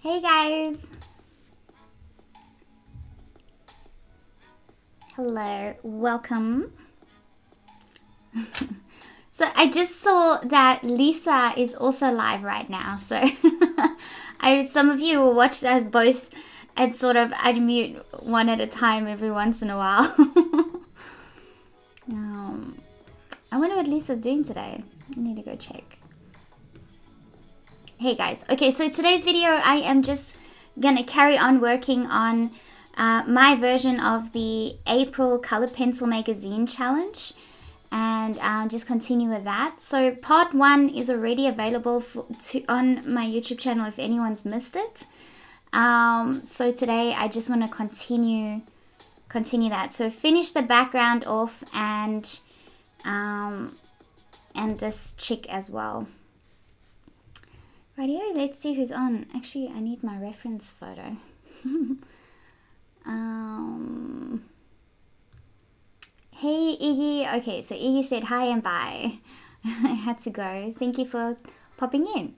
Hey guys! Hello, welcome. So I just saw that Lisa is also live right now. So some of you will watch us both and sort of unmute one at a time every once in a while. I wonder what Lisa's doing today. I need to go check. Hey guys. Okay, so today's video I am just gonna carry on working on my version of the April Color Pencil Magazine Challenge, and just continue with that. So part 1 is already available on my YouTube channel if anyone's missed it. So today I just want to continue that. So finish the background off and this chick as well. Radio, let's see who's on. Actually, I need my reference photo. Hey Iggy. Okay, so Iggy said hi and bye. I had to go. Thank you for popping in.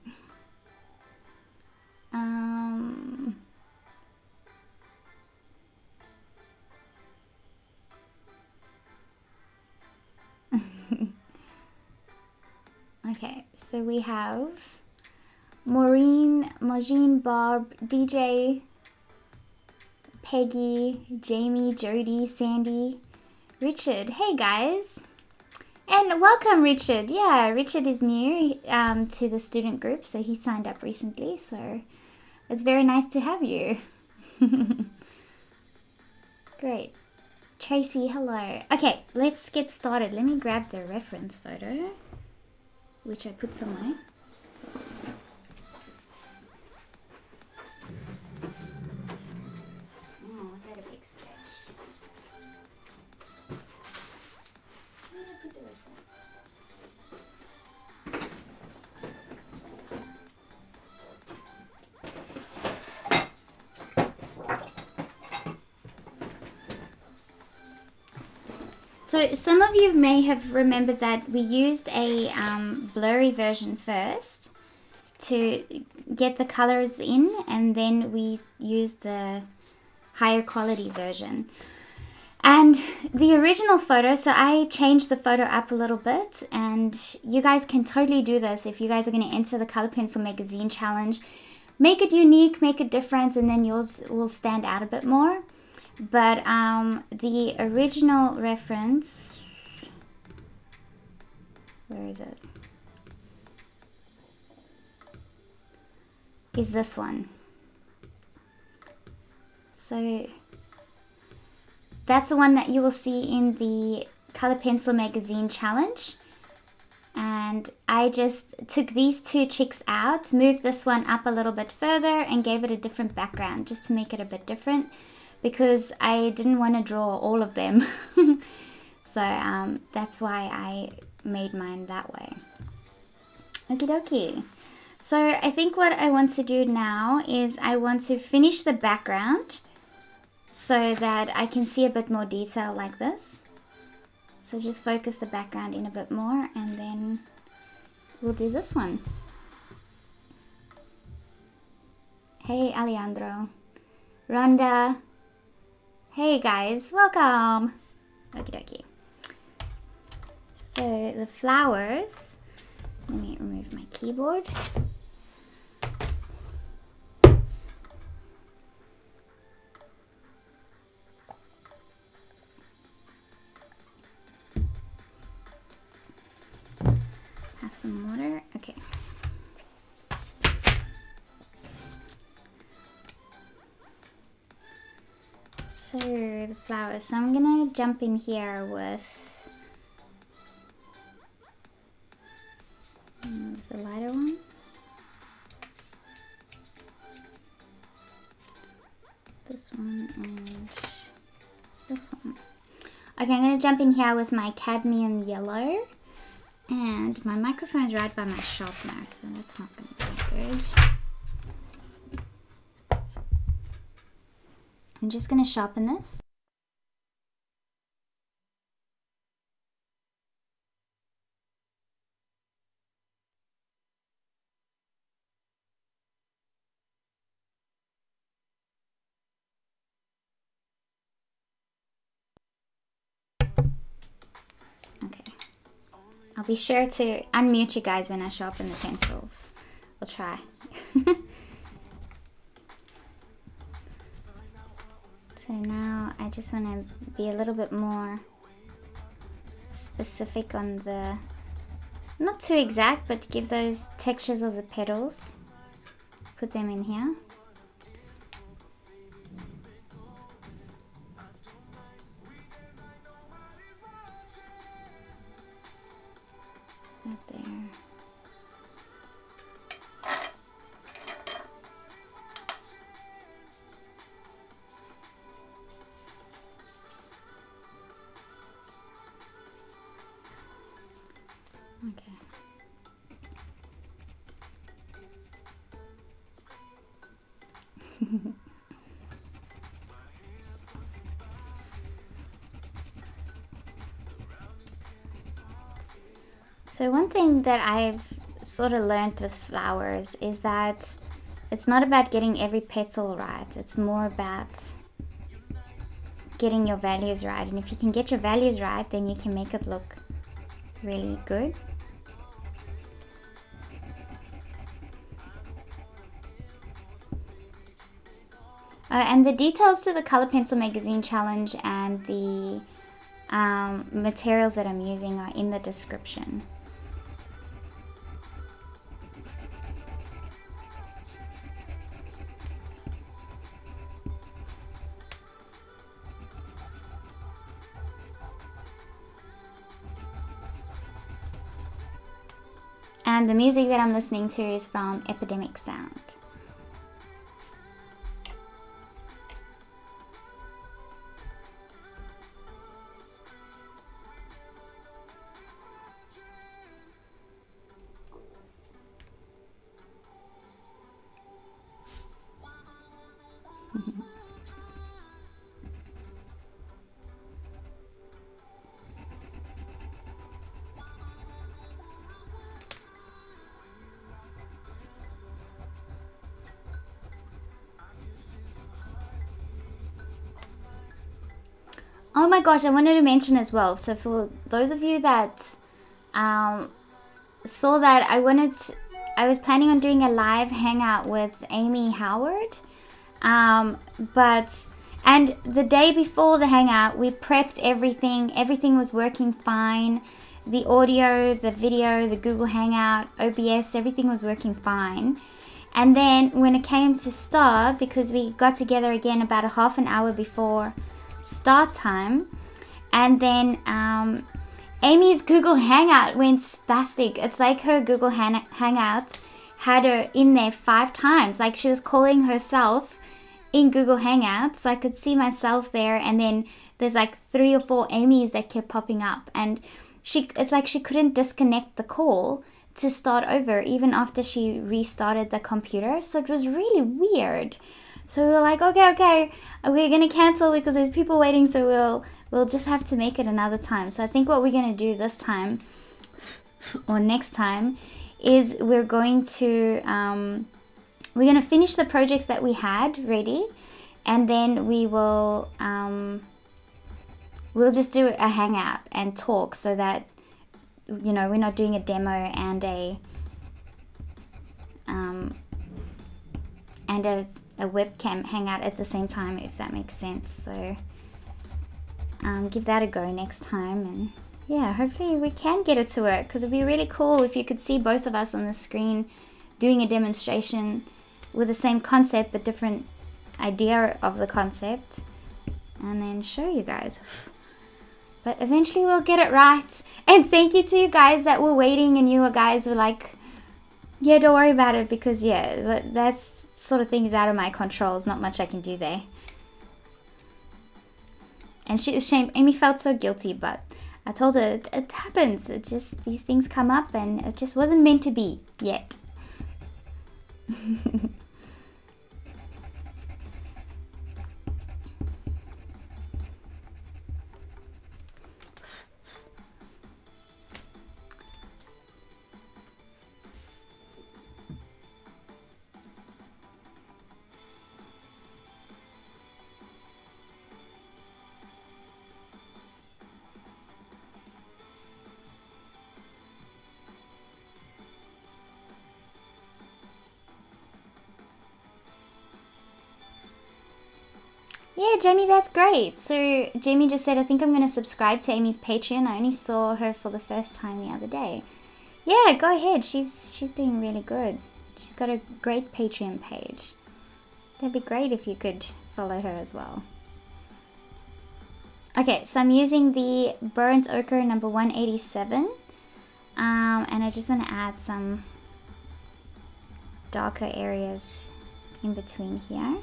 Okay, so we have Maureen, Majin, Bob, DJ, Peggy, Jamie, Jody, Sandy, Richard. Hey guys, and welcome Richard. Yeah, Richard is new to the student group, so he signed up recently, so it's very nice to have you. Great. Tracy, hello. Okay, let's get started. Let me grab the reference photo, which I put somewhere. So some of you may have remembered that we used a blurry version first to get the colors in, and then we used the higher quality version. And the original photo, so I changed the photo up a little bit, and you guys can totally do this if you guys are going to enter the Color Pencil Magazine Challenge. Make it unique, make it different, and then yours will stand out a bit more. But the original reference, where is it? Is this one. So that's the one that you will see in the Color Pencil Magazine Challenge. And I just took these two chicks out, moved this one up a little bit further, and gave it a different background just to make it a bit different, because I didn't want to draw all of them. So that's why I made mine that way. Okie dokie. So I think what I want to do now is I want to finish the background so that I can see a bit more detail like this. So just focus the background in a bit more, and then we'll do this one. Hey Alejandro. Rhonda. Hey guys, welcome. Okie dokie. So the flowers, let me remove my keyboard. Have some water, okay. So the flowers, so I'm gonna jump in here with the lighter one. This one and this one. Okay, I'm gonna jump in here with my cadmium yellow, and my microphone's right by my sharpener, so that's not gonna be good. I'm just going to sharpen this. I'll be sure to unmute you guys when I sharpen the pencils. I'll try. So now I just want to be a little bit more specific on the, not too exact, but give those textures of the petals. Put them in here. Right there. Okay. So one thing that I've sort of learned with flowers is that it's not about getting every petal right. It's more about getting your values right. And if you can get your values right, then you can make it look really good. And the details to the Color Pencil Magazine Challenge and the materials that I'm using are in the description. And the music that I'm listening to is from Epidemic Sound. Oh my gosh, I wanted to mention as well. So for those of you that saw that, I was planning on doing a live hangout with Amy Howard. And the day before the hangout, we prepped everything. Everything was working fine. The audio, the video, the Google Hangout, OBS, everything was working fine. And then when it came to start, because we got together again about a half an hour before start time, and then Amy's Google Hangout went spastic. It's like her Google Hangout had her in there 5 times. Like she was calling herself in Google Hangouts. So I could see myself there, and then there's like 3 or 4 Amy's that kept popping up, and it's like she couldn't disconnect the call to start over even after she restarted the computer. So it was really weird. So we were like, okay, we're gonna cancel because there's people waiting, so we'll just have to make it another time. So I think what we're gonna do this time, or next time, is we're going to finish the projects that we had ready, and then we'll just do a hangout and talk, so that, you know, we're not doing a demo and a webcam hangout at the same time, if that makes sense. So give that a go next time, and yeah, hopefully we can get it to work, because it'd be really cool if you could see both of us on the screen doing a demonstration with the same concept but different idea of the concept, and then show you guys. But eventually we'll get it right. And thank you to you guys that were waiting, and you guys were like, yeah, don't worry about it, because yeah, that sort of thing is out of my control. There's not much I can do there. And she was ashamed. Amy felt so guilty, but I told her it happens. It just, these things come up, and it just wasn't meant to be yet. Jamie, that's great. So Jamie just said, I think I'm going to subscribe to Amy's Patreon. I only saw her for the first time the other day. Yeah, go ahead. She's doing really good. She's got a great Patreon page. That'd be great if you could follow her as well. Okay, so I'm using the Burnt Ochre number 187. And I just want to add some darker areas in between here.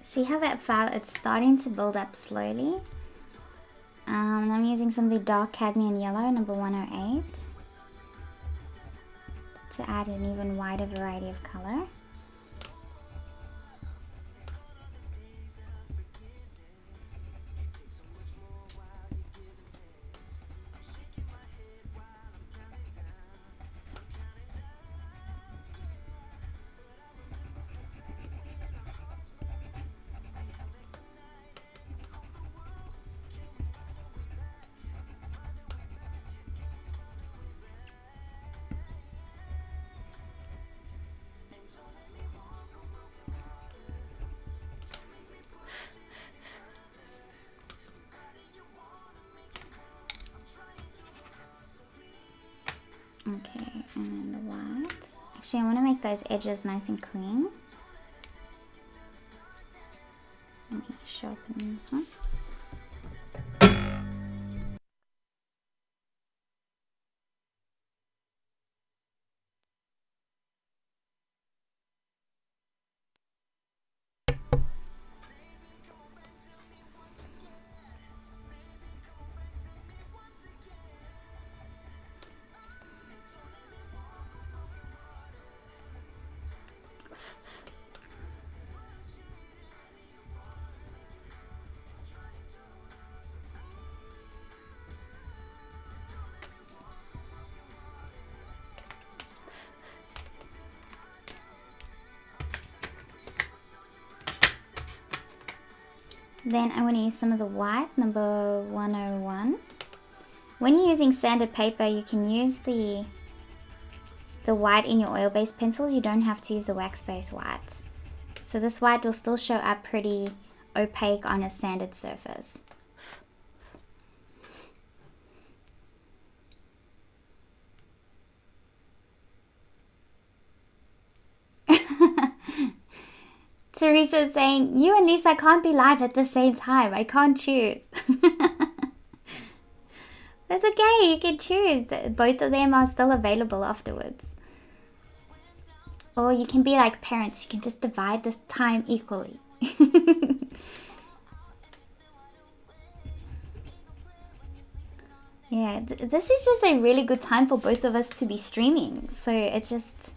See how that flower, it's starting to build up slowly. And I'm using some of the dark cadmium yellow, number 108, to add an even wider variety of color. Okay, and then the white. Actually, I want to make those edges nice and clean. Let me sharpen this one. Then I want to use some of the white, number 101. When you're using sanded paper, you can use the white in your oil-based pencils. You don't have to use the wax-based white. So this white will still show up pretty opaque on a sanded surface. Teresa's saying, you and Lisa can't be live at the same time. I can't choose. That's okay. You can choose. Both of them are still available afterwards. Or you can be like parents. You can just divide this time equally. Yeah, this is just a really good time for both of us to be streaming. So it's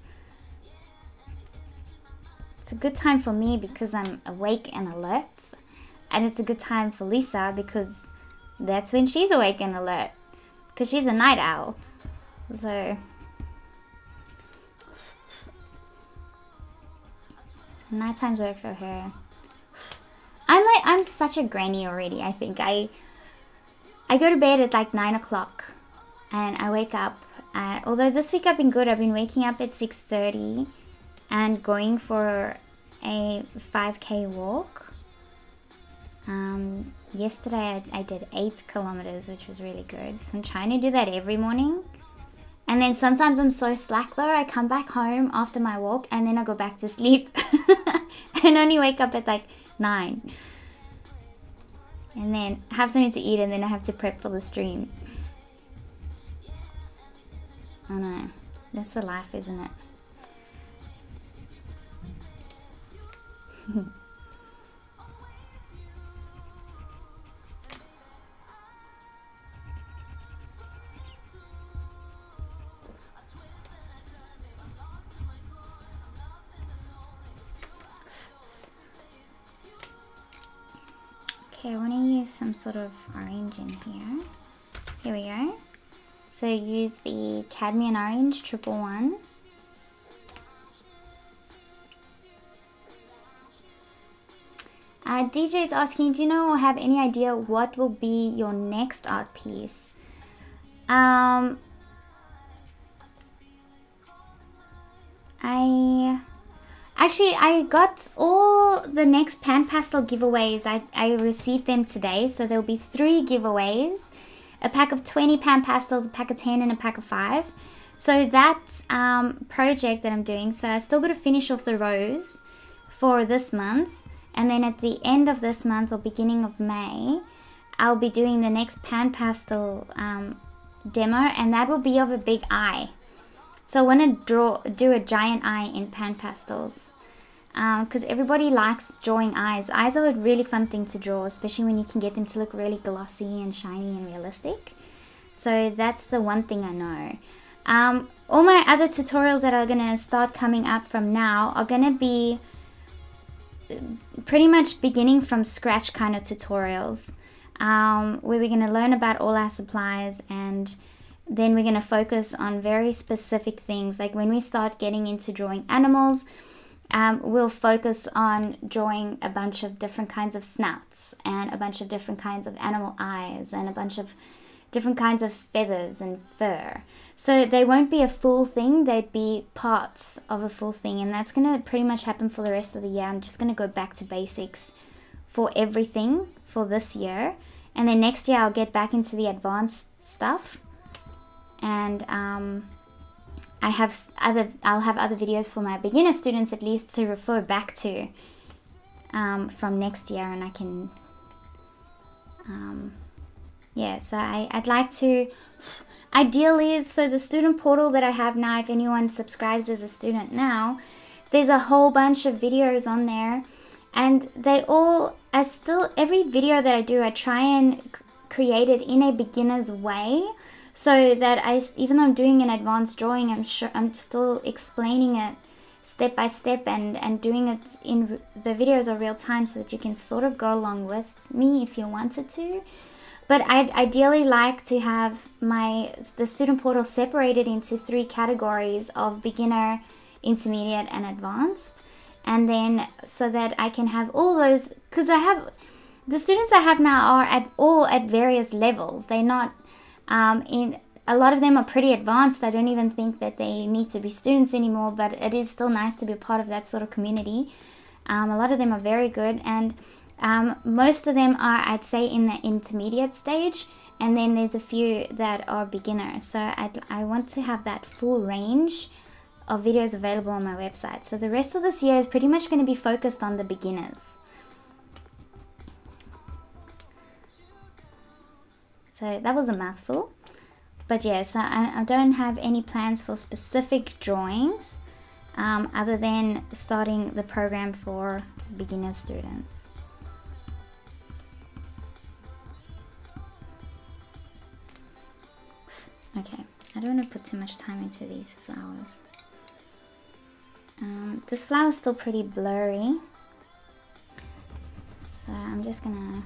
a good time for me because I'm awake and alert. And it's a good time for Lisa because that's when she's awake and alert. Because she's a night owl. So nighttime's work for her. I'm such a granny already, I think. I go to bed at like 9 o'clock. And I wake up at, although this week I've been good. I've been waking up at 6:30. And going for a 5K walk. Yesterday I did 8 kilometers, which was really good. So I'm trying to do that every morning. And then sometimes I'm so slack though, I come back home after my walk and then I go back to sleep and only wake up at like 9. And then have something to eat and then I have to prep for the stream. I know, that's the life, isn't it? Okay, I want to use some sort of orange in here. Here we go. So use the cadmium orange 111. DJ is asking, do you know or have any idea what will be your next art piece? I got all the next pan pastel giveaways. I received them today, so there'll be 3 giveaways. A pack of 20 pan pastels, a pack of 10 and a pack of 5. So that project that I'm doing, so I still got to finish off the rows for this month. And then at the end of this month or beginning of May, I'll be doing the next pan pastel demo, and that will be of a big eye. So I want to do a giant eye in pan pastels, because everybody likes drawing eyes. Eyes are a really fun thing to draw, especially when you can get them to look really glossy and shiny and realistic. So that's the one thing I know. All my other tutorials that are going to start coming up from now are going to be pretty much beginning from scratch kind of tutorials, where we're going to learn about all our supplies, and then we're going to focus on very specific things. Like when we start getting into drawing animals, we'll focus on drawing a bunch of different kinds of snouts and a bunch of different kinds of animal eyes and a bunch of different kinds of feathers and fur. So they won't be a full thing, they'd be parts of a full thing, and that's going to pretty much happen for the rest of the year. I'm just going to go back to basics for everything for this year, and then next year I'll get back into the advanced stuff, and I'll have other videos for my beginner students at least to refer back to from next year, and I can yeah, so I'd like to, ideally, so the student portal that I have now, if anyone subscribes as a student now, there's a whole bunch of videos on there, and they all are still, every video that I do, I try and create it in a beginner's way, so that even though I'm doing an advanced drawing, I'm still explaining it step by step and doing it in the videos are real time, so that you can sort of go along with me if you wanted to. But I'd ideally like to have the student portal separated into 3 categories of beginner, intermediate, and advanced. And then so that I can have all those, because the students I have now are all at various levels. They're not, a lot of them are pretty advanced. I don't even think that they need to be students anymore, but it is still nice to be a part of that sort of community. A lot of them are very good, and most of them are, I'd say, in the intermediate stage, and then there's a few that are beginners. So I want to have that full range of videos available on my website. So the rest of this year is pretty much going to be focused on the beginners. So that was a mouthful. But yeah, so I don't have any plans for specific drawings other than starting the program for beginner students. Okay, I don't want to put too much time into these flowers. This flower is still pretty blurry, so I'm just gonna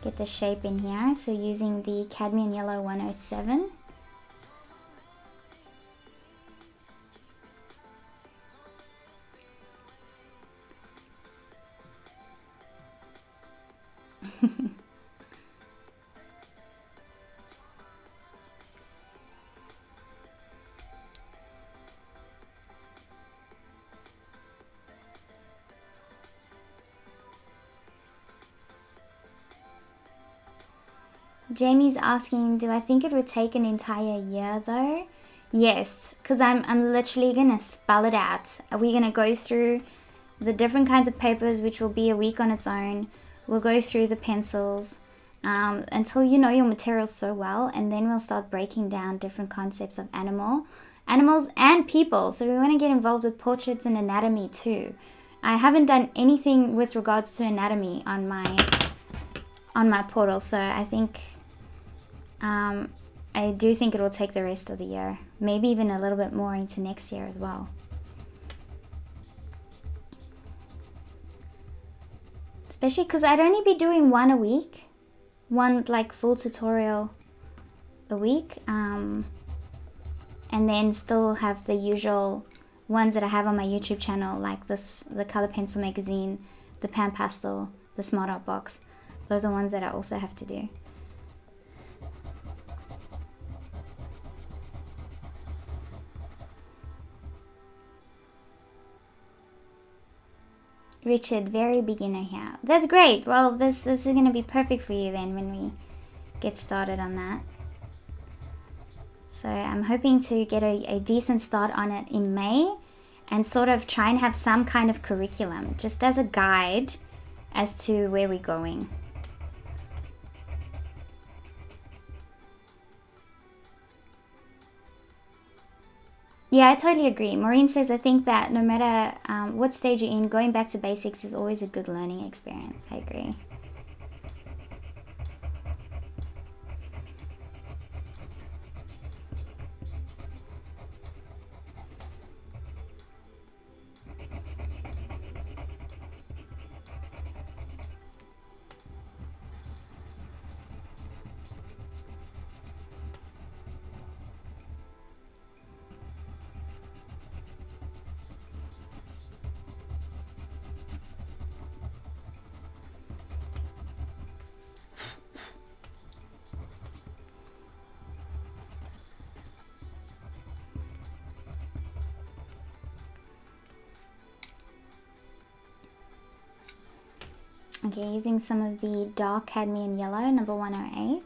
get the shape in here. So using the cadmium yellow 107. Jamie's asking, do I think it would take an entire year though? Yes, because I'm literally gonna spell it out. We're gonna go through the different kinds of papers, which will be a week on its own. We'll go through the pencils until you know your materials so well, and then we'll start breaking down different concepts of animals and people. So we want to get involved with portraits and anatomy too. I haven't done anything with regards to anatomy on my portal, so I think I do think it will take the rest of the year, maybe even a little bit more into next year as well. Especially because I'd only be doing one a week, one like full tutorial a week, and then still have the usual ones that I have on my YouTube channel, like the Color Pencil Magazine, the Pan Pastel, the Smart Art Box. Those are ones that I also have to do. Richard, very beginner here. That's great. Well, this is going to be perfect for you then when we get started on that. So I'm hoping to get a decent start on it in May and sort of try and have some kind of curriculum just as a guide as to where we're going. Yeah, I totally agree. Maureen says, I think that no matter what stage you're in, going back to basics is always a good learning experience. I agree. Okay, using some of the dark cadmium yellow, number 108.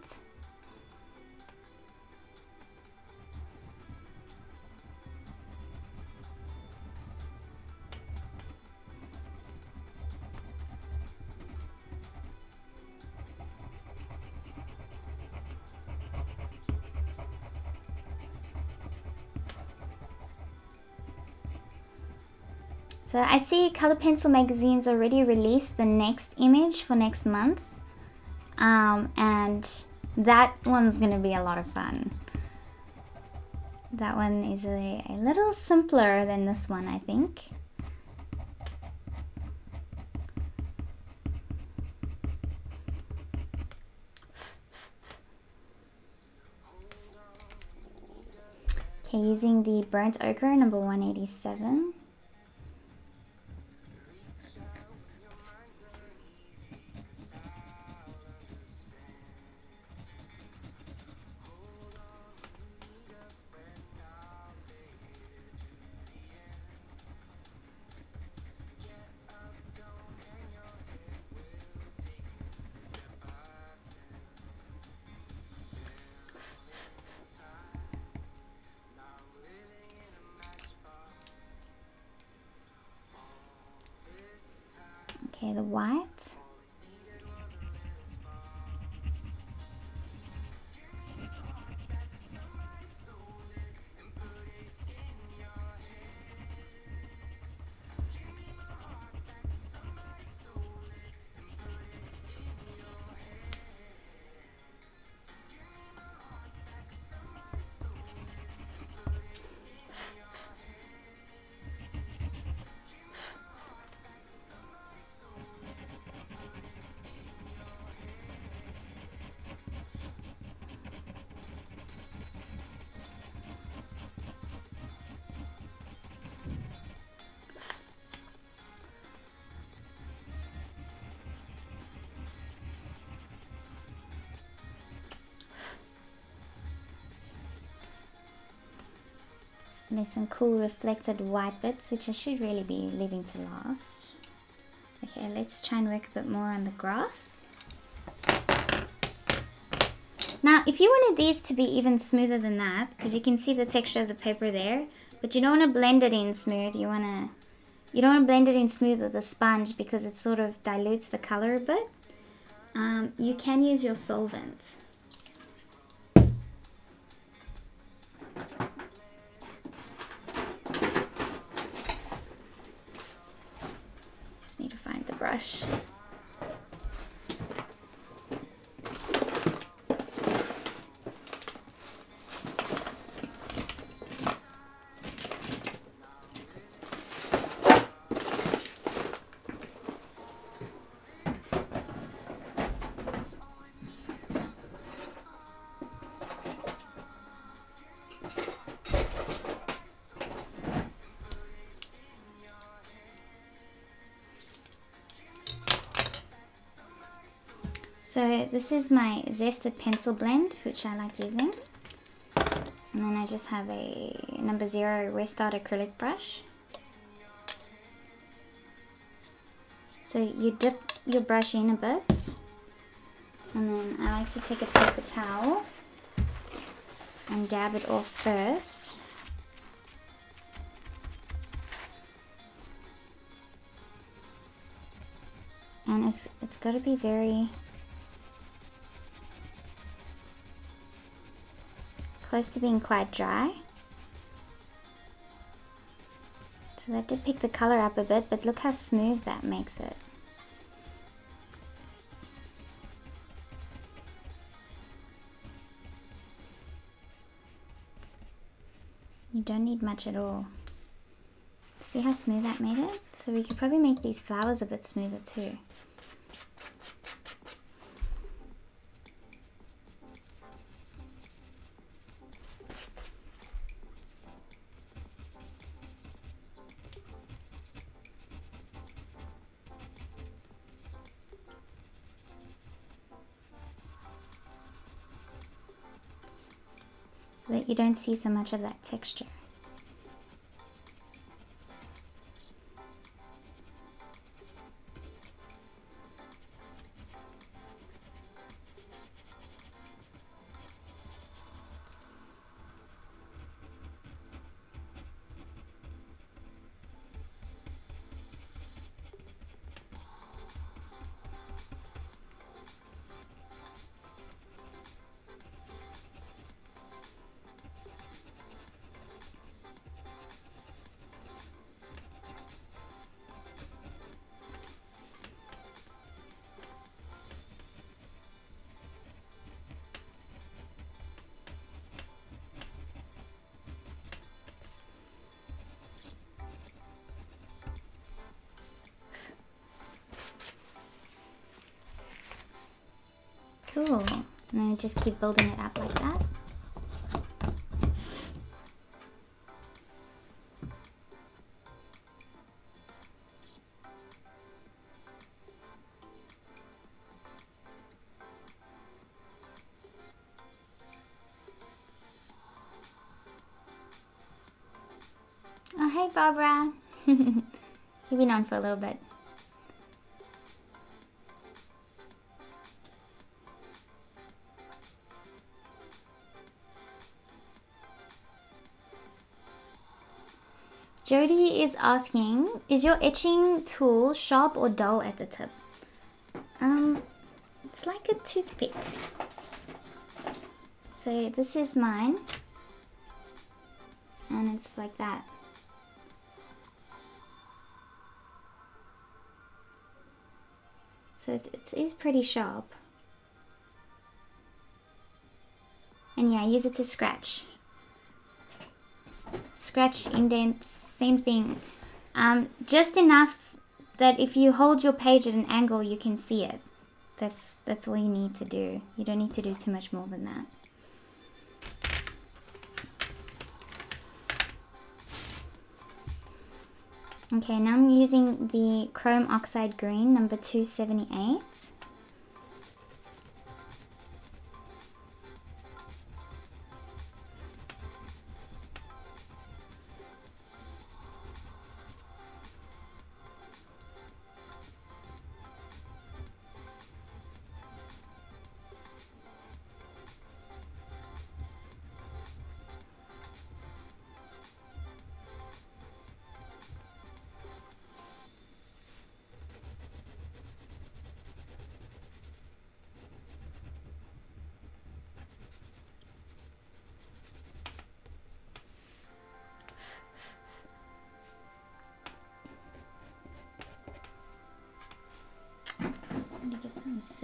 So I see Color Pencil Magazine's already released the next image for next month. And that one's gonna be a lot of fun. That one is a little simpler than this one, I think. Okay, using the burnt ochre, number 187. Okay, the white. There's some cool reflected white bits, which I should really be leaving to last. Okay, let's try and work a bit more on the grass. Now, if you wanted these to be even smoother than that, because you can see the texture of the paper there, but you don't want to blend it in smooth, you don't want to blend it in smooth with a sponge because it sort of dilutes the color a bit. You can use your solvent. Just need to find the brush. So this is my zested pencil blend, which I like using. And then I just have a number 0 Restart acrylic brush. So you dip your brush in a bit. And then I like to take a paper towel and dab it off first. And it's got to be very close to being quite dry. So that did pick the color up a bit, but look how smooth that makes it. You don't need much at all. See how smooth that made it? So we could probably make these flowers a bit smoother too. So that you don't see so much of that texture. Cool. And then we just keep building it up like that. Oh, hey Barbara. You've been on for a little bit. Jody is asking, is your etching tool sharp or dull at the tip? It's like a toothpick. So this is mine. And it's like that. So it is pretty sharp. And yeah, I use it to scratch. Scratch, indent, same thing. Just enough that if you hold your page at an angle, you can see it. That's all you need to do. You don't need to do too much more than that. Okay, now I'm using the Chrome Oxide Green number 278.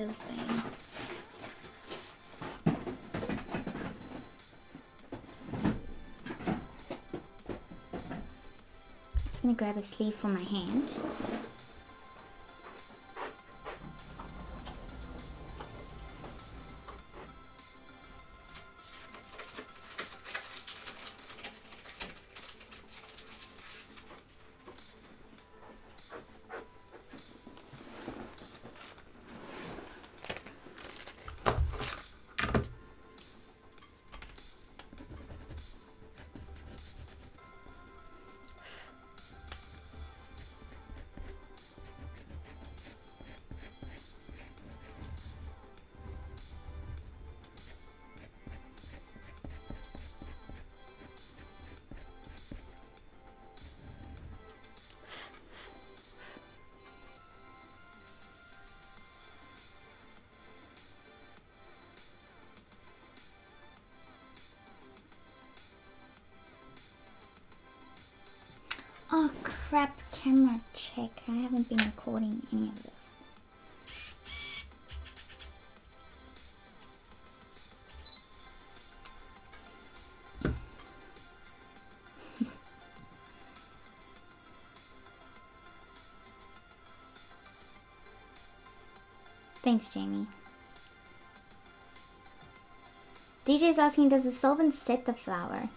cellophane. I'm just gonna grab a sleeve for my hand. Oh crap, camera check. I haven't been recording any of this. Thanks, Jamie. DJ's asking, does the solvent set the flower?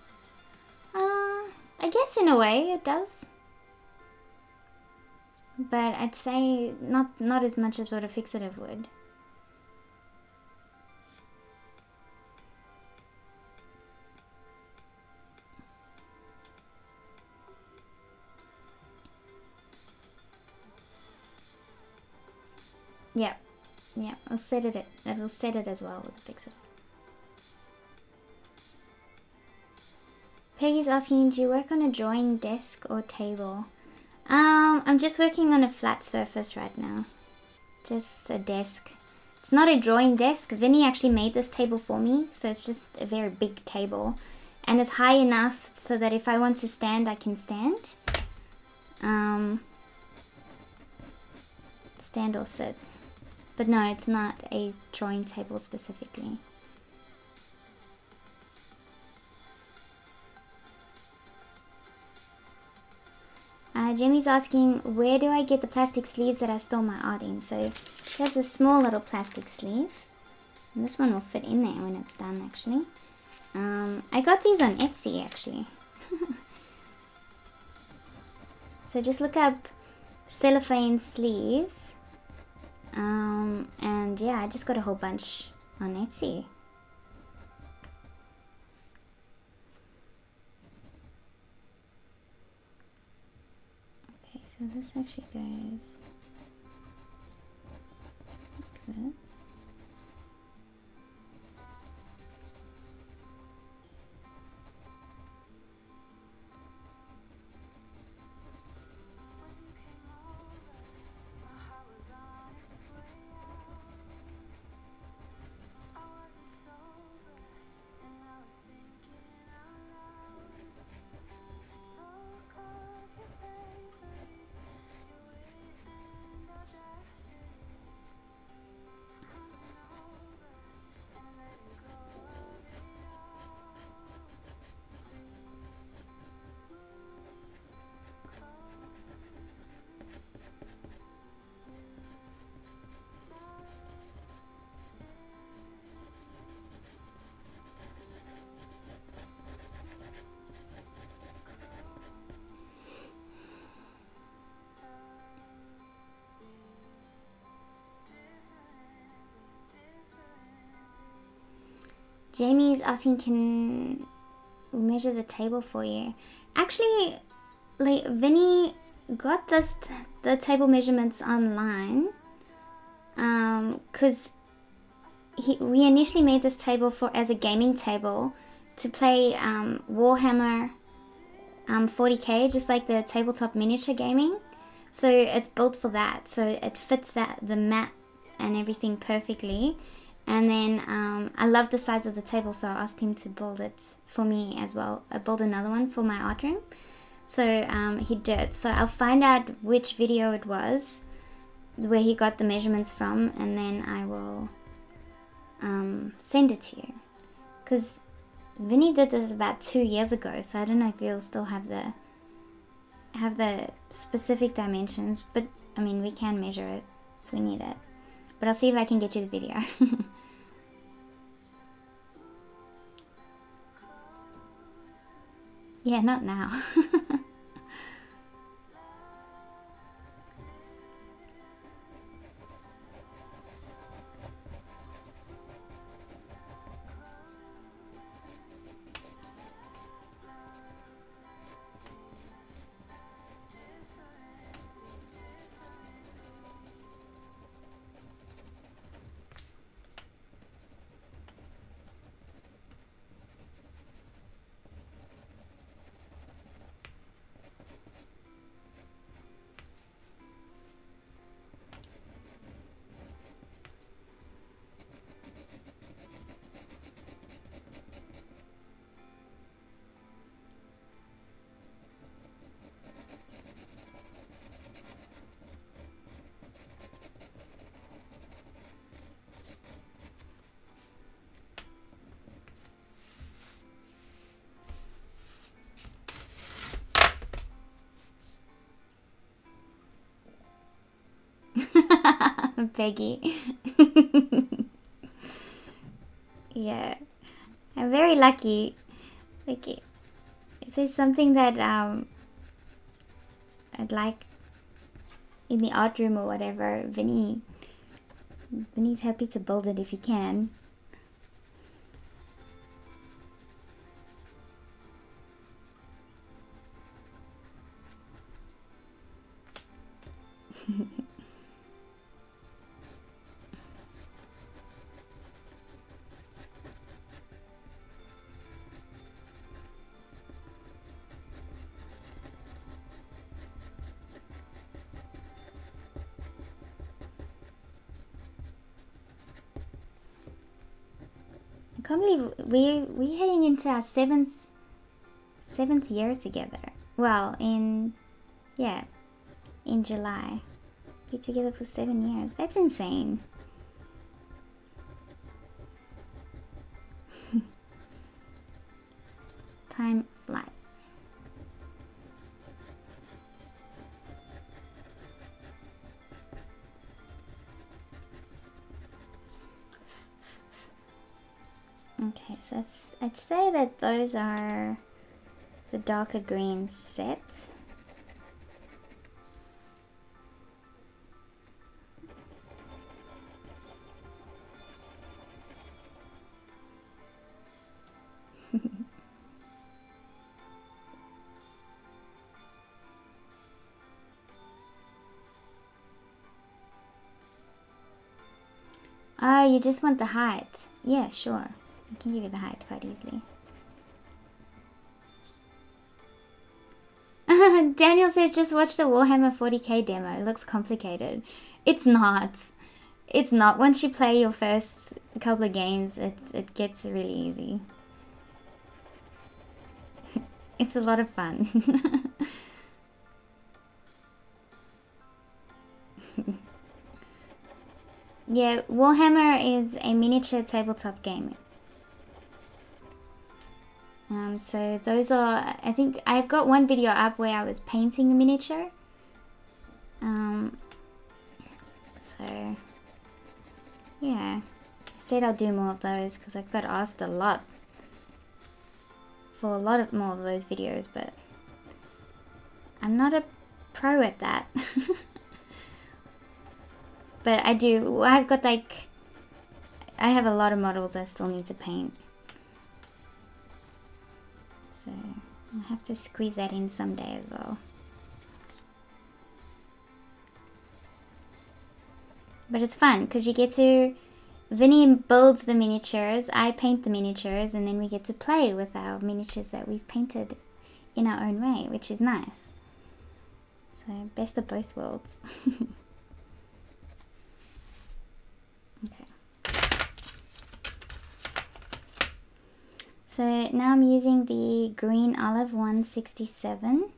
I guess in a way it does. But I'd say not as much as what a fixative would. Yeah, I'll set it. It'll set it as well with a fixative. Peggy's asking, do you work on a drawing desk or table? I'm just working on a flat surface right now. Just a desk. It's not a drawing desk. Vinny actually made this table for me, so it's just a very big table. And it's high enough so that if I want to stand, I can stand. Stand or sit. But no, it's not a drawing table specifically. Jamie's asking, where do I get the plastic sleeves that I store my art in? So here's a small little plastic sleeve. And this one will fit in there when it's done, actually. I got these on Etsy, actually. So just look up cellophane sleeves. And yeah, I just got a whole bunch on Etsy. So this actually goes like this. Jamie's asking, can we measure the table for you? Actually, like, Vinny got the table measurements online, because we initially made this table as a gaming table to play Warhammer 40k, just like the tabletop miniature gaming. So it's built for that, so it fits the mat and everything perfectly. And then I love the size of the table, so I asked him to build it for me as well. I built another one for my art room. So he did. So I'll find out which video it was. where he got the measurements from, and then I will send it to you. Because Vinny did this about 2 years ago, so I don't know if you'll still have the specific dimensions, but I mean, we can measure it if we need it. But I'll see if I can get you the video. Yeah, not now. Peggy. Yeah, I'm very lucky. Like, if there's something that I'd like in the art room or whatever, Vinny's happy to build it if he can. I can't believe we're heading into our seventh year together. Well, in July. We're together for 7 years. That's insane. Time flies. Okay, so I'd say that those are the darker green sets. Oh, you just want the height. Yeah, sure. I can give you the height quite easily. Daniel says just watch the Warhammer 40k demo. It looks complicated. It's not. It's not. Once you play your first couple of games, it gets really easy. It's a lot of fun. Yeah, Warhammer is a miniature tabletop game. So those are, I think I've got one video up where I was painting a miniature. So yeah, I said I'll do more of those because I got asked a lot for a lot of more of those videos, but I'm not a pro at that. But I do, I've got like, I have a lot of models I still need to paint. So I'll have to squeeze that in someday as well. But it's fun because you get to, Vinny builds the miniatures, I paint the miniatures, and then we get to play with our miniatures that we've painted in our own way, which is nice. So best of both worlds. So now I'm using the Green Olive 167.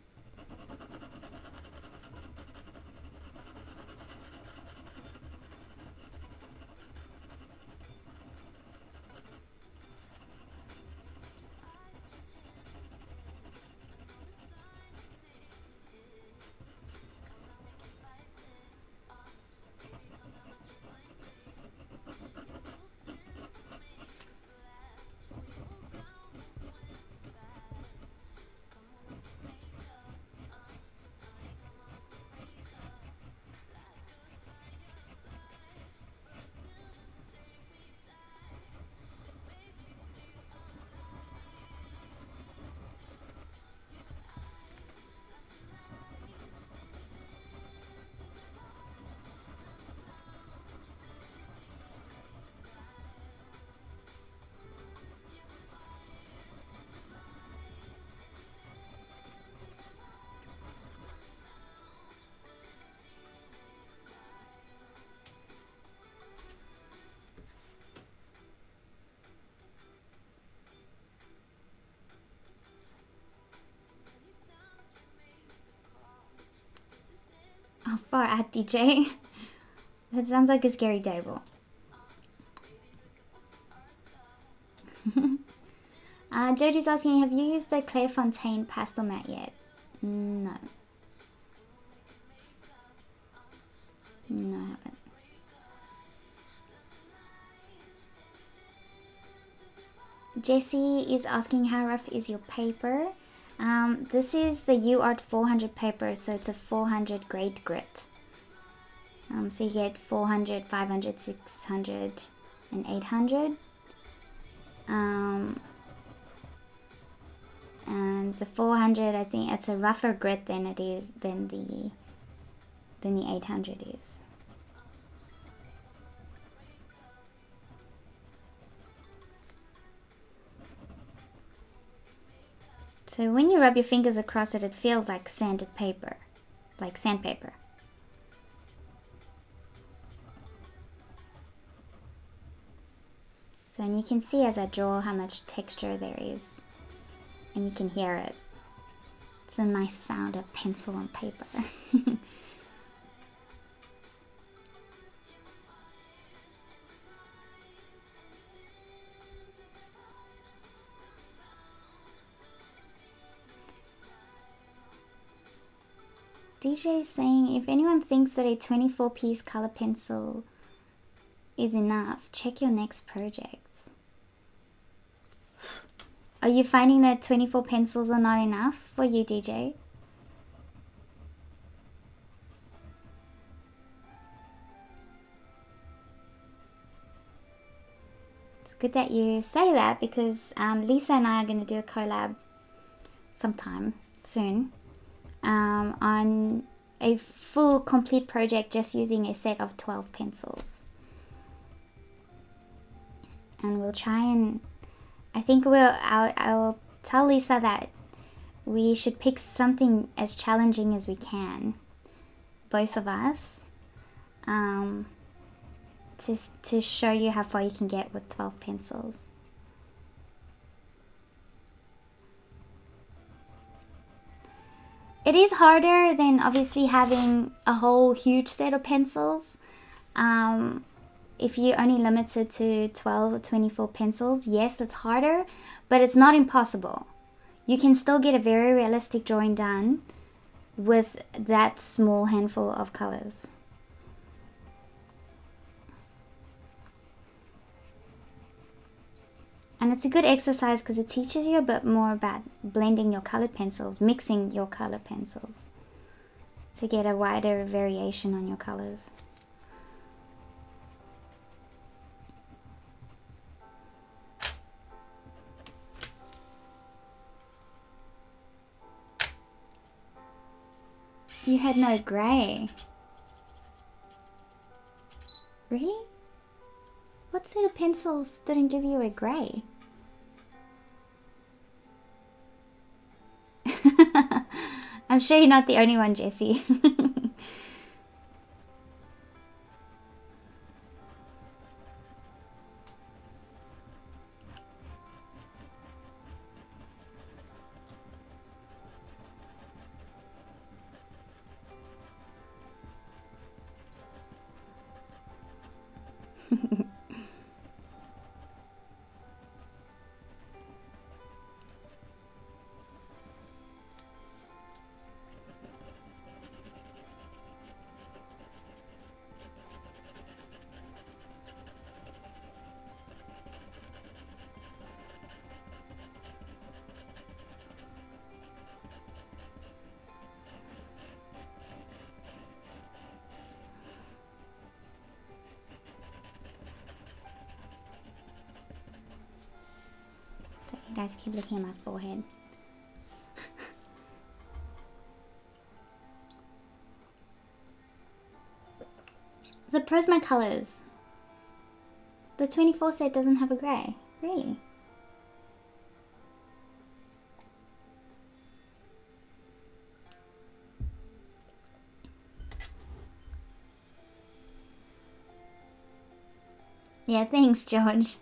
Far out, DJ. That sounds like a scary table. Jody's asking, have you used the Clairefontaine pastel mat yet? No. No, I haven't. Jessie is asking, how rough is your paper? This is the UArt 400 paper, so it's a 400 grade grit. So you get 400, 500, 600, and 800. And the 400, I think it's a rougher grit than it is than the 800 is. So when you rub your fingers across it, it feels like sanded paper, like sandpaper. So, and you can see as I draw how much texture there is, and you can hear it. It's a nice sound of pencil on paper. DJ is saying, if anyone thinks that a 24-piece color pencil is enough, check your next project. Are you finding that 24 pencils are not enough for you, DJ? It's good that you say that, because Lisa and I are going to do a collab sometime soon. On a full complete project just using a set of 12 pencils, and we'll try and I'll tell Lisa that we should pick something as challenging as we can, both of us, to show you how far you can get with 12 pencils. It is harder than obviously having a whole huge set of pencils. If you're only limited to 12 or 24 pencils, yes, it's harder, but it's not impossible. You can still get a very realistic drawing done with that small handful of colors. And it's a good exercise because it teaches you a bit more about blending your colored pencils, mixing your color pencils to get a wider variation on your colors. You had no gray. Really? What set of pencils didn't give you a gray? I'm sure you're not the only one, Jessie. You guys keep looking at my forehead. The Prismacolors. The 24 set doesn't have a grey. Really? Yeah, thanks, George.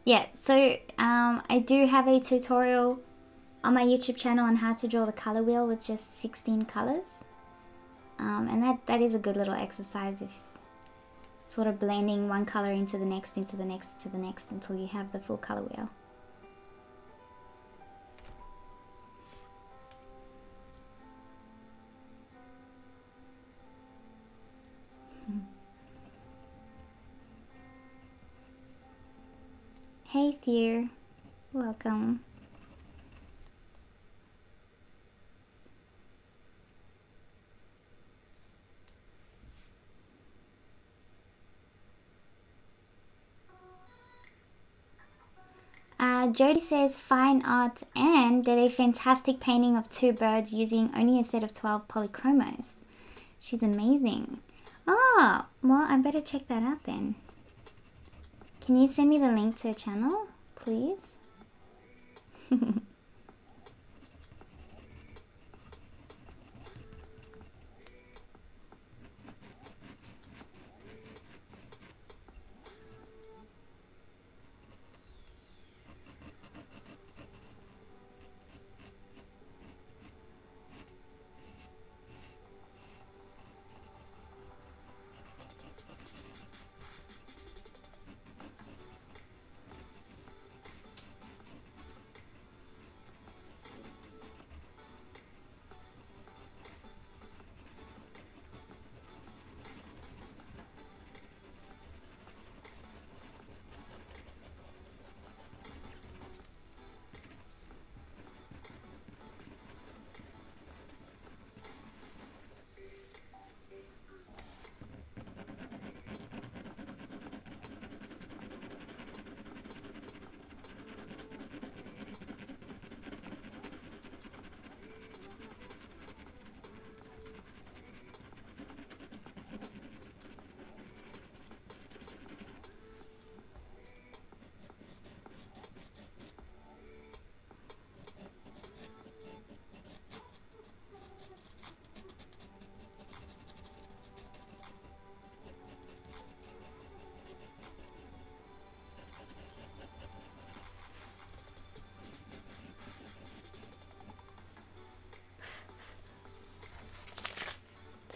Yeah, so I do have a tutorial on my YouTube channel on how to draw the color wheel with just 16 colors. And that is a good little exercise, if sort of blending one color into the next, into the next, to the next, until you have the full color wheel. Hey Thier, welcome. Jody says fine art and did a fantastic painting of two birds using only a set of 12 polychromos. She's amazing. Oh, well, I better check that out then. Can you send me the link to her channel, please?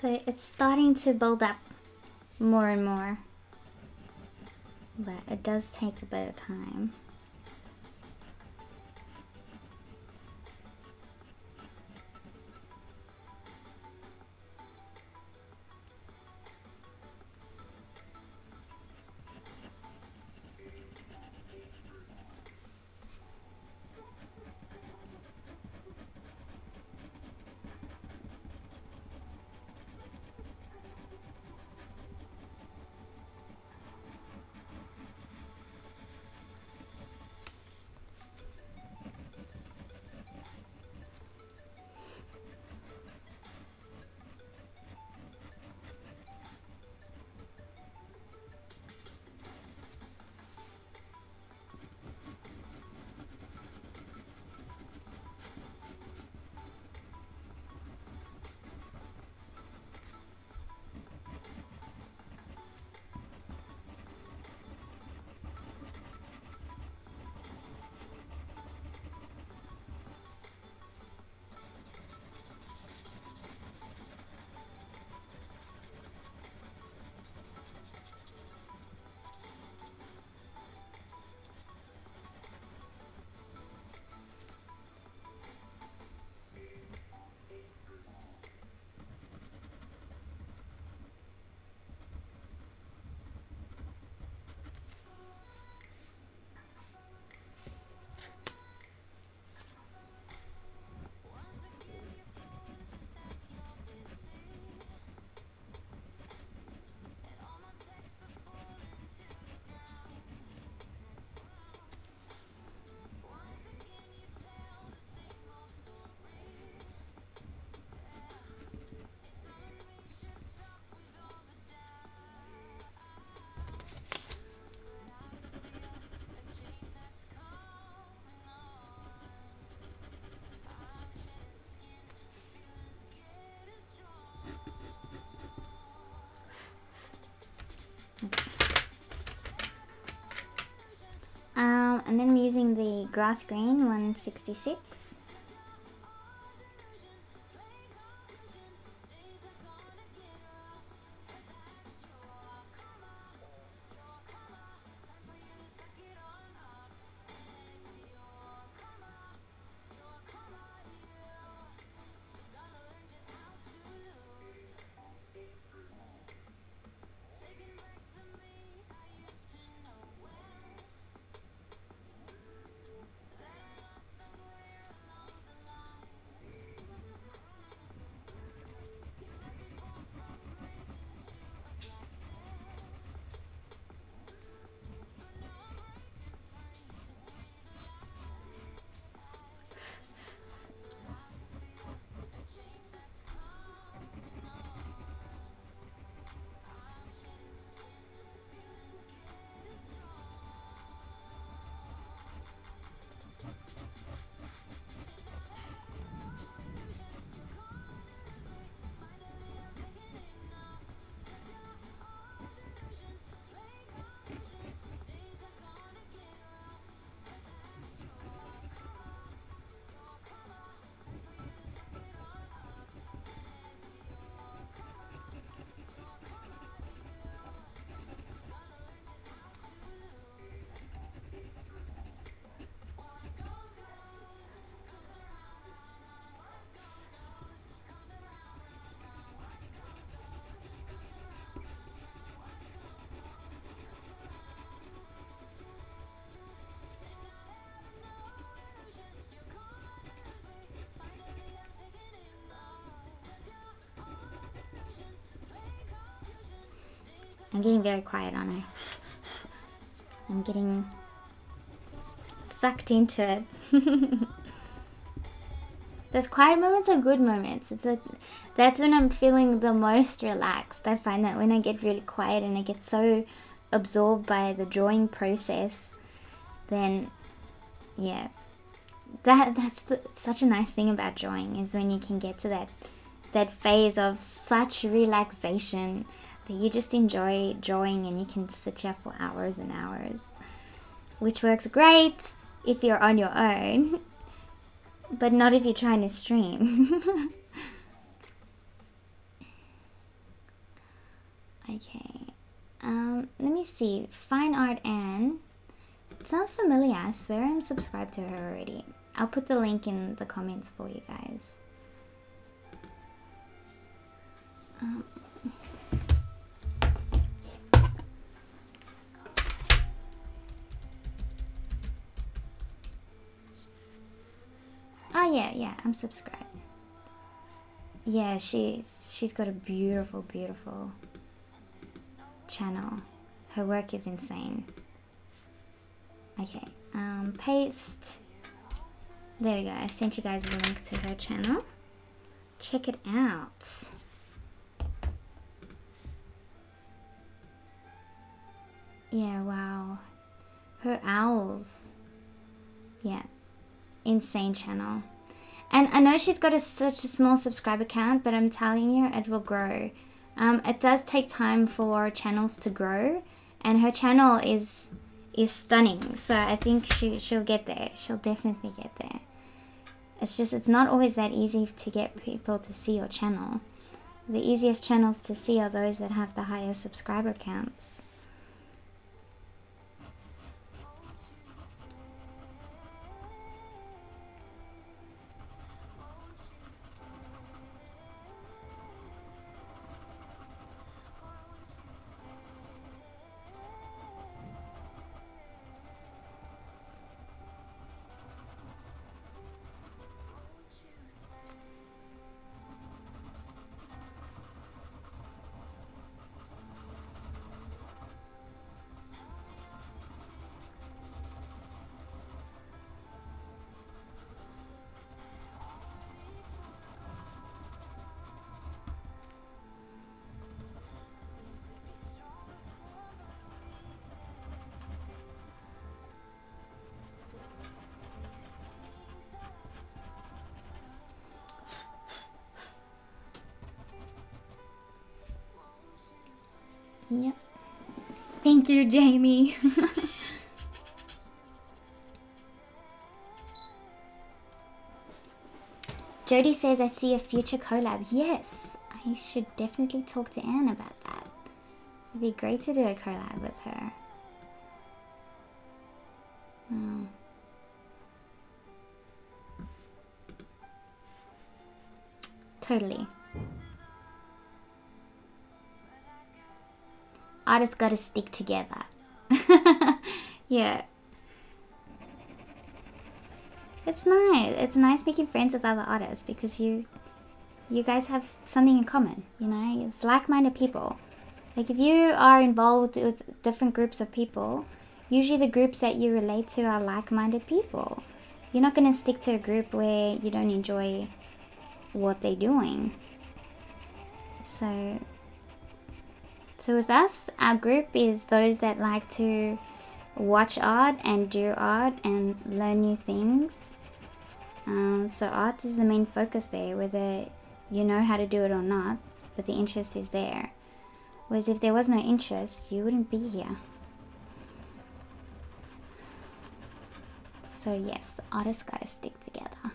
So it's starting to build up more and more, but it does take a bit of time. And then I'm using the grass green 166. I'm getting very quiet, aren't I? I'm getting sucked into it. Those quiet moments are good moments. That's when I'm feeling the most relaxed. I find that when I get really quiet and I get so absorbed by the drawing process, then yeah, that's such a nice thing about drawing, is when you can get to that phase of such relaxation that you just enjoy drawing and you can sit here for hours and hours, which works great if you're on your own, but not if you're trying to stream. Okay, let me see. Fine Art Anne. It sounds familiar. I swear I'm subscribed to her already. I'll put the link in the comments for you guys. Oh yeah, I'm subscribed. Yeah, she's got a beautiful channel. Her work is insane. Okay, paste. There we go. I sent you guys a link to her channel. Check it out. Yeah, wow. Her owls. Yeah. Insane channel. And I know she's got such a small subscriber count, but I'm telling you, it will grow. It does take time for channels to grow, and her channel is stunning. So I think she'll get there. She'll definitely get there. It's not always that easy to get people to see your channel. The easiest channels to see are those that have the highest subscriber counts. Yep. Thank you, Jamie. Jody says, I see a future collab. Yes, I should definitely talk to Anne about that. It'd be great to do a collab with her. Oh. Totally. Artists gotta stick together. Yeah. It's nice. It's nice making friends with other artists because you guys have something in common, you know? It's like-minded people. Like if you are involved with different groups of people, usually the groups that you relate to are like-minded people. You're not gonna stick to a group where you don't enjoy what they're doing. So with us, our group is those that like to watch art and do art and learn new things. So art is the main focus there, whether you know how to do it or not, but the interest is there. Whereas if there was no interest, you wouldn't be here. So yes, artists gotta stick together.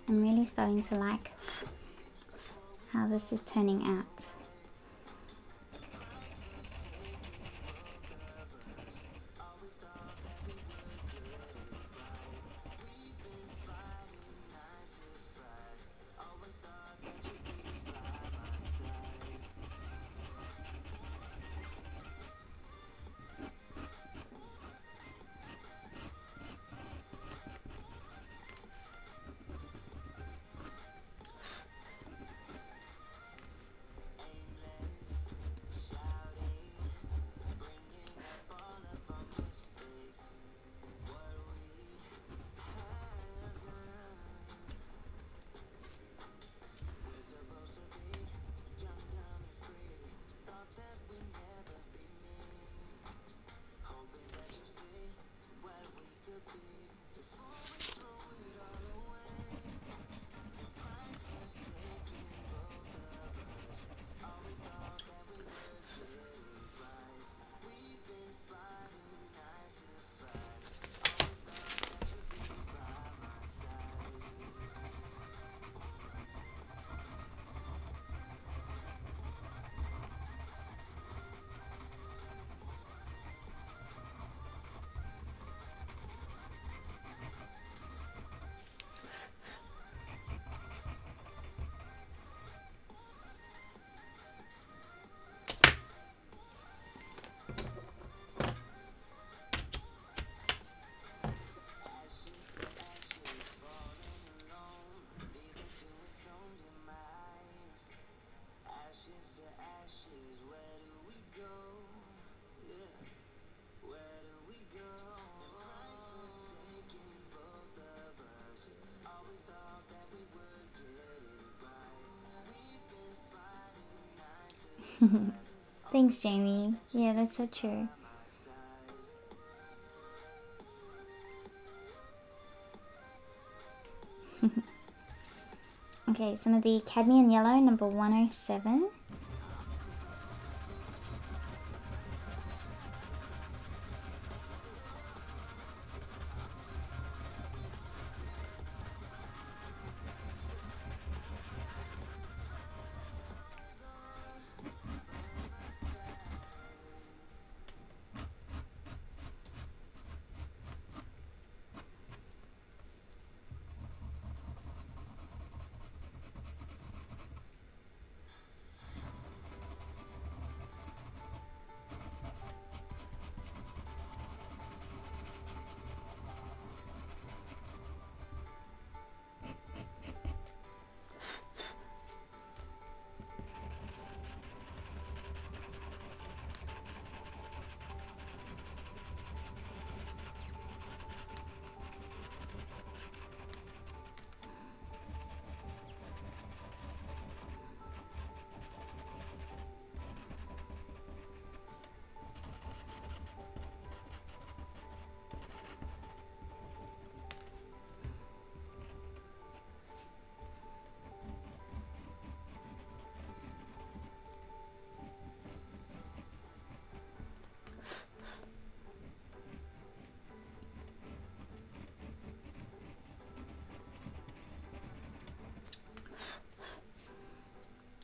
I'm really starting to like how this is turning out. Thanks, Jamie. Yeah, that's so true. Okay, some of the cadmium yellow, number 107.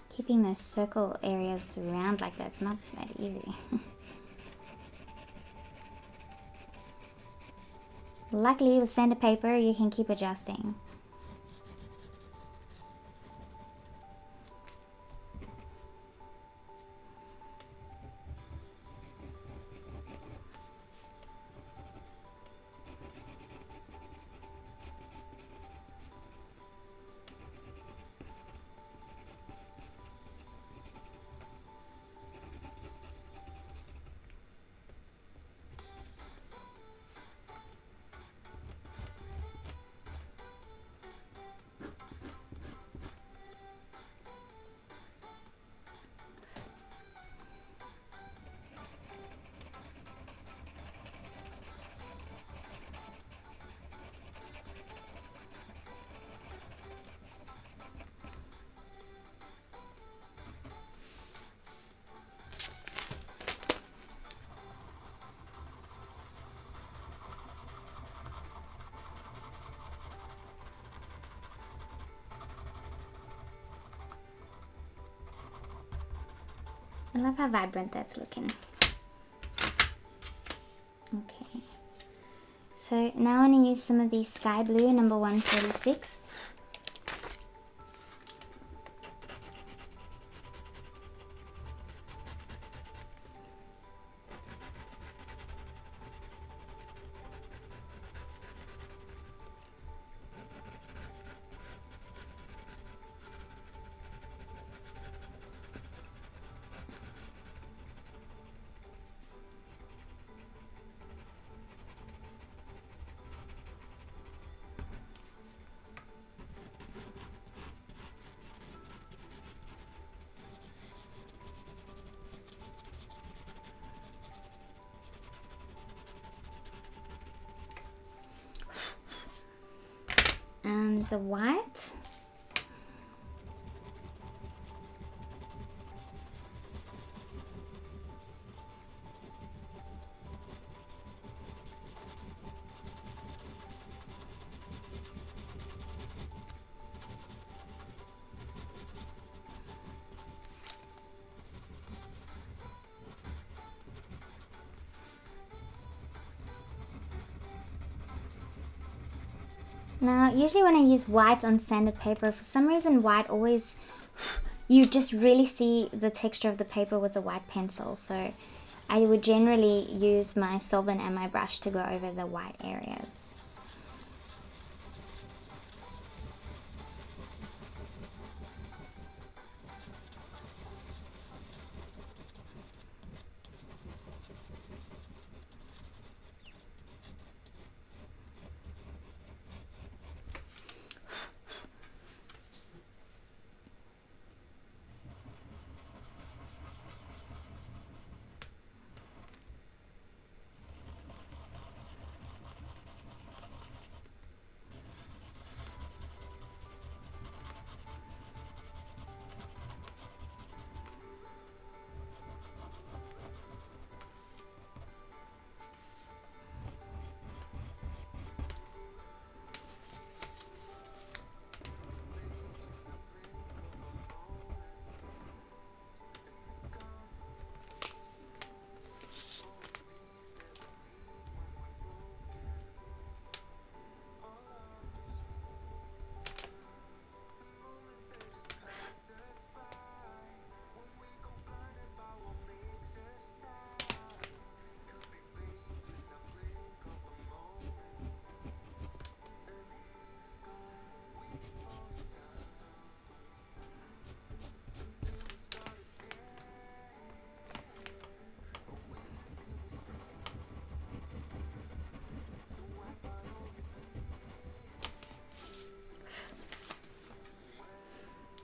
Keeping those circle areas round like that's not that easy. Luckily with sandpaper you can keep adjusting. I love how vibrant that's looking. Okay. So now I'm going to use some of the sky blue, number 146. And the white. Now, usually when I use white on sanded paper, for some reason white always, you just really see the texture of the paper with the white pencil. So I would generally use my solvent and my brush to go over the white areas.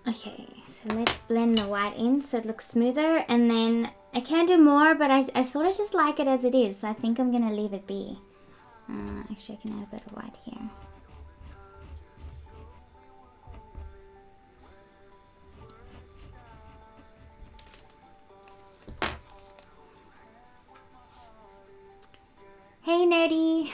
Okay, so let's blend the white in so it looks smoother, and then I can do more, but I sort of just like it as it is, so I think I'm going to leave it be. Actually, I can add a bit of white here. Hey, Nerdy!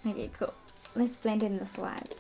Okay, cool. Let's blend in this white.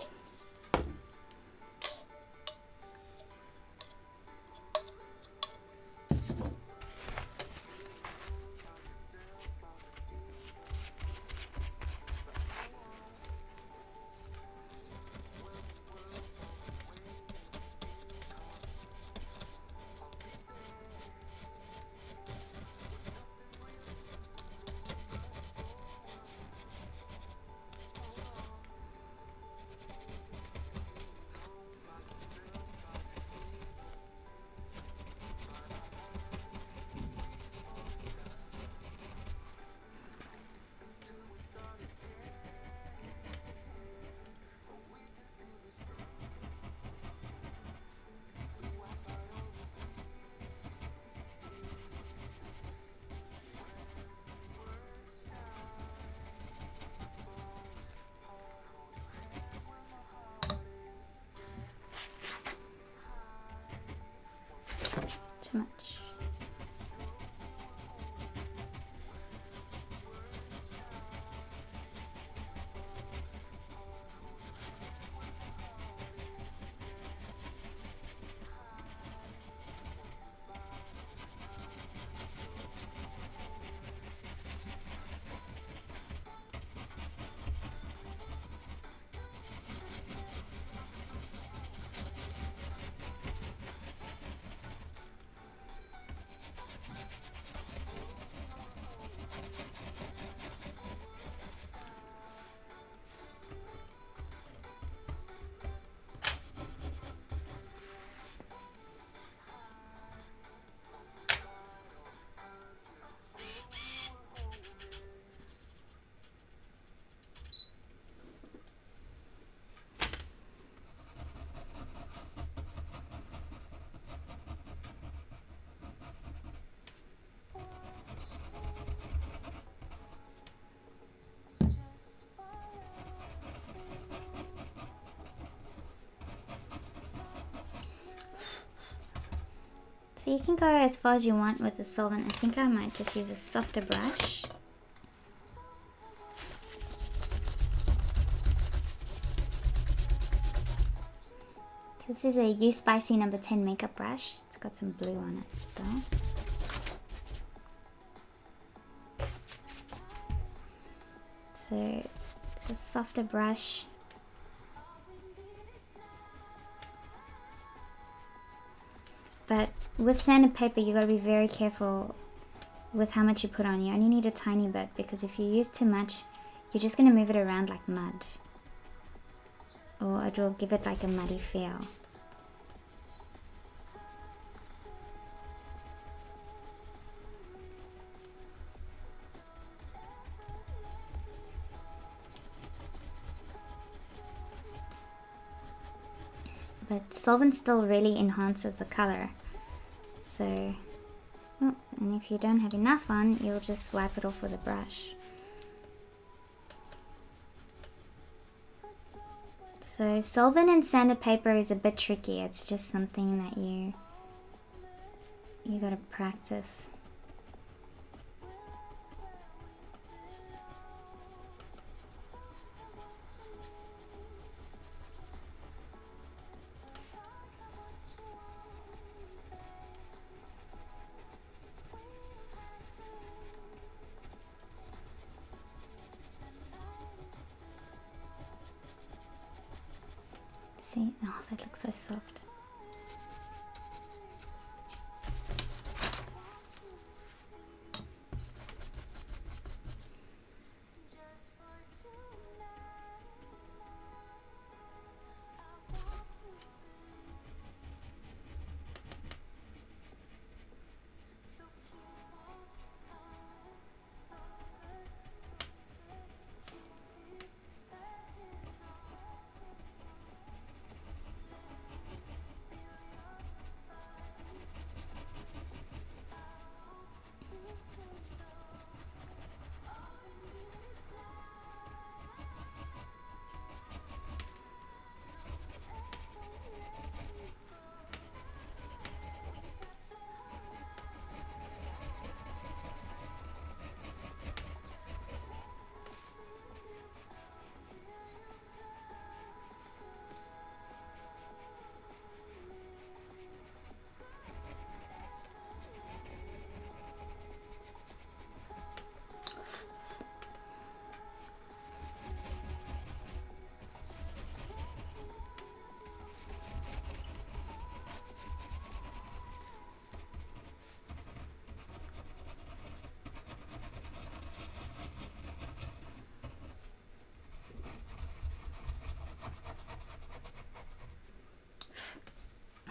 So you can go as far as you want with the solvent. I think I might just use a softer brush. This is a You Spicy number 10 makeup brush. It's got some blue on it still. So it's a softer brush. But with sanded paper, you gotta be very careful with how much you put on. You only need a tiny bit, because if you use too much, you're just gonna move it around like mud. Or it will give it like a muddy feel. But solvent still really enhances the color. So, oh, and if you don't have enough on, you'll just wipe it off with a brush. So solvent and sanded paper is a bit tricky. It's just something that you gotta practice. See? Oh, that looks so soft.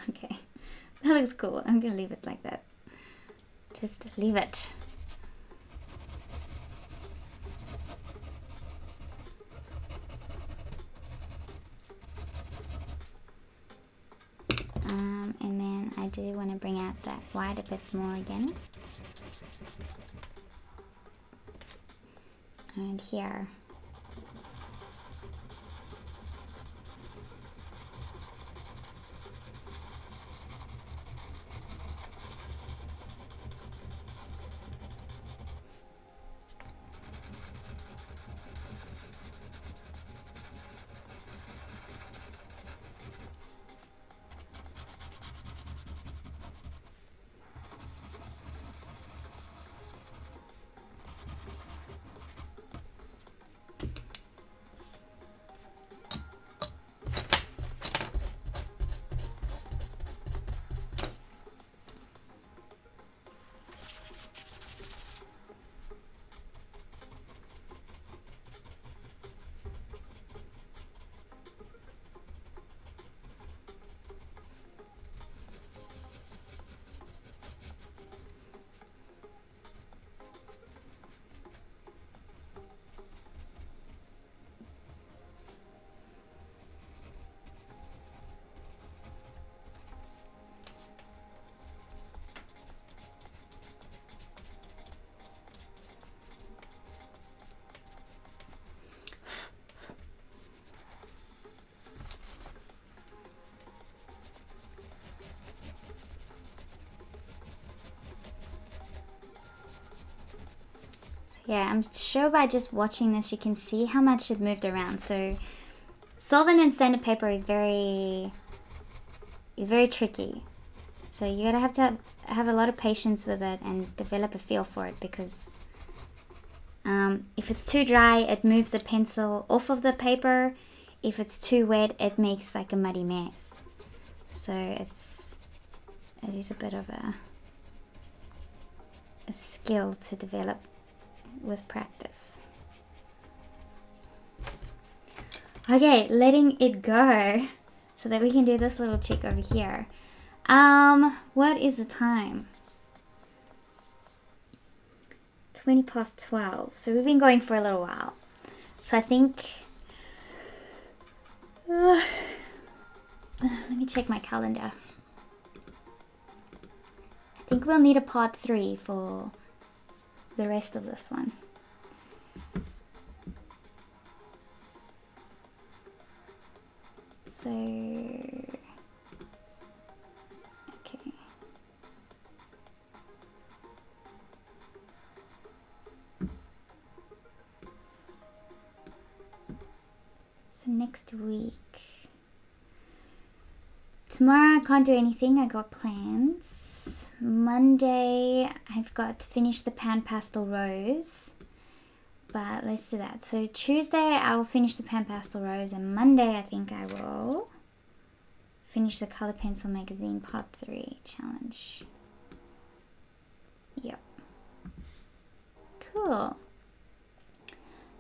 Okay, that looks cool. I'm gonna leave it like that. Just leave it. And then I do want to bring out that white a bit more again. And here. Yeah, I'm sure by just watching this you can see how much it moved around. So solvent and standard paper is very tricky. So you gotta have a lot of patience with it and develop a feel for it, because if it's too dry, it moves the pencil off of the paper. If it's too wet, it makes like a muddy mess. So it is a bit of a skill to develop with practice. Okay, letting it go so that we can do this little check over here. What is the time? 20 past 12. So we've been going for a little while. So I think let me check my calendar. I think we'll need a part 3 for the rest of this one. So, okay. So next week. Tomorrow I can't do anything, I got plans. Monday I've got to finish the pan pastel rose. But let's do that. So Tuesday I will finish the pan pastel rose, and Monday I think I will finish the color pencil magazine part 3 challenge. Yep. Cool.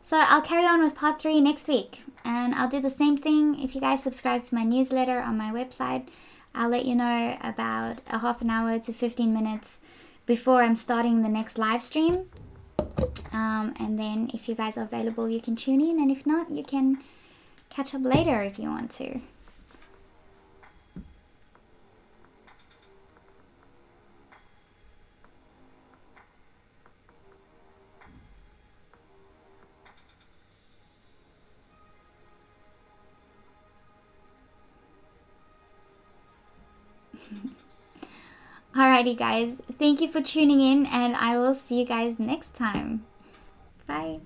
So I'll carry on with part 3 next week, and I'll do the same thing. If you guys subscribe to my newsletter on my website, I'll let you know about a half an hour to 15 minutes before I'm starting the next live stream. And then if you guys are available, you can tune in, and if not, you can catch up later if you want to. Alrighty guys, thank you for tuning in, and I will see you guys next time. Bye.